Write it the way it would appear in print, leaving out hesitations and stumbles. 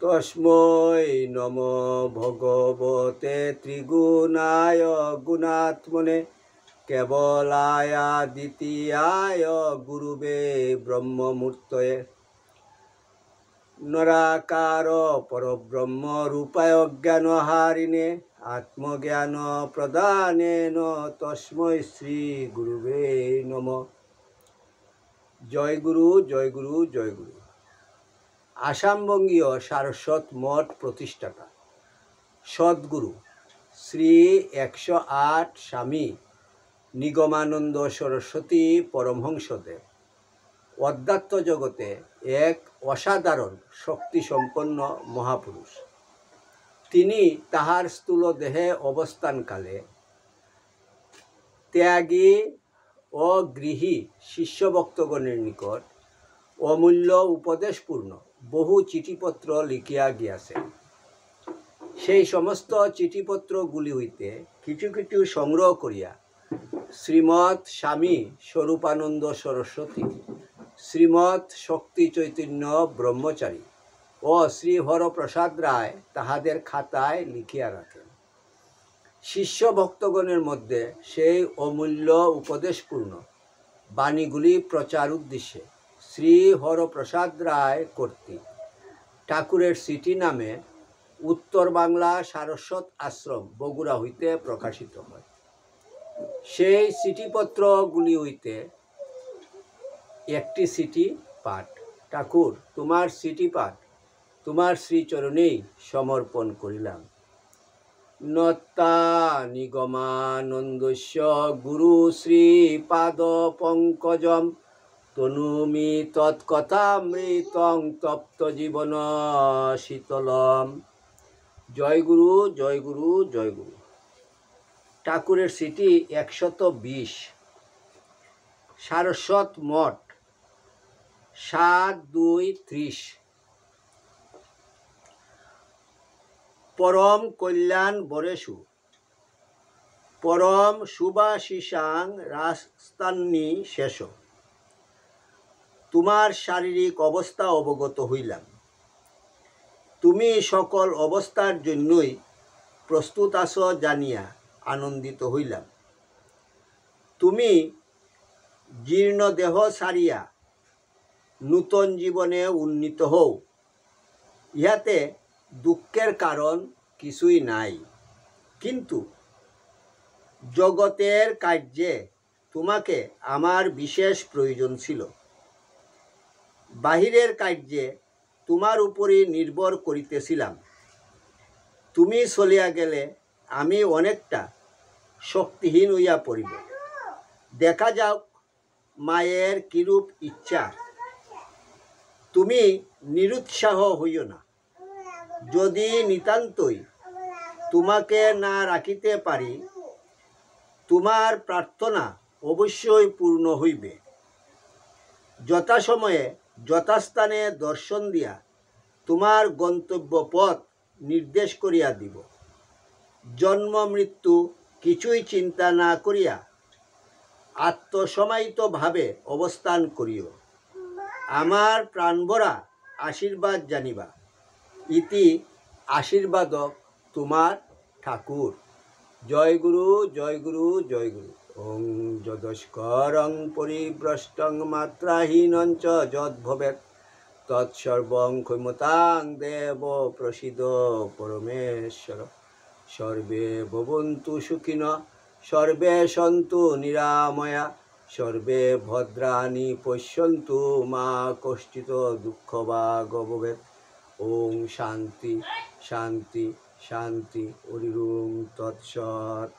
তস্मै নম ভগবতে ত্রিগুণায় গুণাত্মনে কেবলায় দ্বিতীয়ায় গুরুবে ব্রহ্মমূর্তয়ে নরাকার পরব্রহ্ম রূপায় জ্ঞানহারিণে আত্মজ্ঞান প্রদানেন তস্मै শ্রী গুরুবে নম। জয় গুরু, জয় গুরু, জয় গুরু। আসামবঙ্গীয় সারস্বত মঠ প্রতিষ্ঠাতা সদ্গুরু শ্রী 108 স্বামী নিগমানন্দ সরস্বতী পরমহংসদেব অধ্যাত্ম জগতে এক অসাধারণ শক্তিসম্পন্ন মহাপুরুষ। তিনি তাহার স্থূল দেহে অবস্থানকালে ত্যাগী ও গৃহী শিষ্যভক্তগণের নিকট অমূল্য উপদেশপূর্ণ বহু চিঠিপত্র লিখিয়া গিয়াছেন। সেই সমস্ত চিঠিপত্রগুলি হইতে কিছু কিছু সংগ্রহ করিয়া শ্রীমৎ স্বামী স্বরূপানন্দ সরস্বতী, শ্রীমৎ শক্তি চৈতন্য ব্রহ্মচারী ও শ্রী হরপ্রসাদ রায় তাহাদের খাতায় লিখিয়া রাখেন। শিষ্য ভক্তগণের মধ্যে সেই অমূল্য উপদেশপূর্ণ বাণীগুলি প্রচার উদ্দেশ্যে শ্রী হরপ্রসাদ রায় কর্তৃক ঠাকুরের সিটি নামে উত্তর বাংলা সারস্বত আশ্রম বগুড়া হইতে প্রকাশিত হয়। সেই চিঠিপত্রগুলি হইতে একটি চিঠি পাঠ। ঠাকুর, তোমার চিঠি পাঠ তোমার শ্রীচরণেই সমর্পণ করিলাম। নত্তা নিগমানন্দস্য গুরু শ্রীপাদ পঙ্কজম তনুমি তৎকথামৃতং তপ্ত জীবন শীতলম। জয় গুরু, জয় গুরু, জয় গুরু। ঠাকুরের চিঠি 120। সারস্বত মঠ 7-2-30। পরম কল্যাণ বরেষু পরম শুভাশিসাং রাস্তান্নি শেষ। তোমার শারীরিক অবস্থা অবগত হইলাম। তুমি সকল অবস্থার জন্যই প্রস্তুত আছো জানিয়া আনন্দিত হইলাম। তুমি জীর্ণ দেহ ছাড়িয়া নূতন জীবনে উন্নীত হও, ইহাতে দুঃখের কারণ কিছুই নাই। কিন্তু জগতের কার্যে তোমাকে আমার বিশেষ প্রয়োজন ছিল। বাহিরের কার্যে তোমার উপরই নির্ভর করিতেছিলাম। তুমি চলিয়া গেলে আমি অনেকটা শক্তিহীন হইয়া পড়িব। দেখা যাক মায়ের কিরূপ ইচ্ছা। তুমি নিরুৎসাহ হইও না। যদি নিতান্তই তোমাকে না রাখিতে পারি, তোমার প্রার্থনা অবশ্যই পূর্ণ হইবে। যথাসময়ে যথাস্থানে দর্শন দিয়া তোমার গন্তব্য পথ নির্দেশ করিয়া দিব। জন্ম মৃত্যু কিছুই চিন্তা না করিয়া আত্মসমাহিতভাবে অবস্থান করিও। আমার প্রাণভরা আশীর্বাদ জানিবা। ইতি আশীর্বাদক তোমার ঠাকুর। জয় গুরু, জয় গুরু, জয় গুরু। ওং যদস্করং পরিভ্রষ্টং মাত্রাহীনঞ্চ যদ্ভবেৎ তৎসর্বং ক্ষমতাং দেব প্রসীদ পরমেশ্বর। সর্বে ভবন্তু সুখিনঃ, সর্বে সন্তু নিরাময়া, সর্বে ভদ্রাণি পশ্যন্তু মা কশ্চিৎ দুঃখভাগ ভবেৎ। ওং শান্তি শান্তি শান্তি। হরি ওম তৎসৎ।